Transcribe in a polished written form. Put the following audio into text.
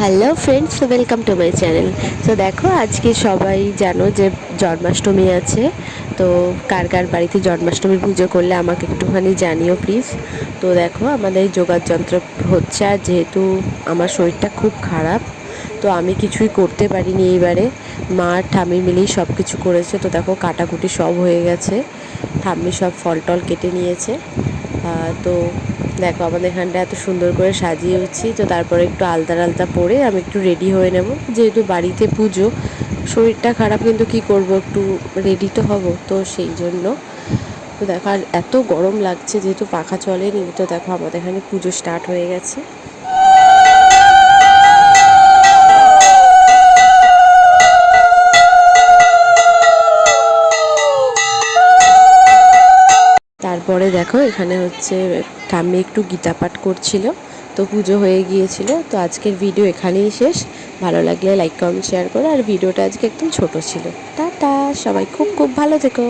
Hello friends, welcome to my channel. তো দেখো, আজকে সবাই জানো যে জন্মাষ্টমী আছে। তো কার কার বাড়িতে জন্মাষ্টমীর পুজো করলে আমাকে একটুখানি জানিও প্লিজ। তো দেখো, আমাদের যোগার যন্ত্র হচ্ছে, আর যেহেতু আমার শরীরটা খুব খারাপ, তো আমি কিছুই করতে পারিনি এইবারে। মা আর ঠাম্মি মিলেই সব কিছু করেছে। তো দেখো, কাটাকুটি সব হয়ে গেছে, ঠাম্মি সব ফল টল কেটে নিয়েছে। তো দেখো, আমাদের এখানটা এত সুন্দর করে সাজিয়েছি। তো তারপরে একটু আলতা আলতা পরে আমি একটু রেডি হয়ে নেব, যেহেতু বাড়িতে পুজো। শরীরটা খারাপ, কিন্তু কি করব, একটু রেডি তো হব, তো সেই জন্য। তো দেখো, আর এত গরম লাগছে, যেহেতু পাখা চলেনি। তো দেখো, আমাদের এখানে পুজো স্টার্ট হয়ে গেছে। তারপরে দেখো, এখানে হচ্ছে ঠাম্মি একটু গীতা পাঠ করছিল। তো পুজো হয়ে গিয়েছিল। তো আজকের ভিডিও এখানেই শেষ। ভালো লাগলে লাইক কমেন্ট শেয়ার করো। আর ভিডিওটা আজকে একদম ছোট ছিল। টাটা, সবাই খুব খুব ভালো থেকো।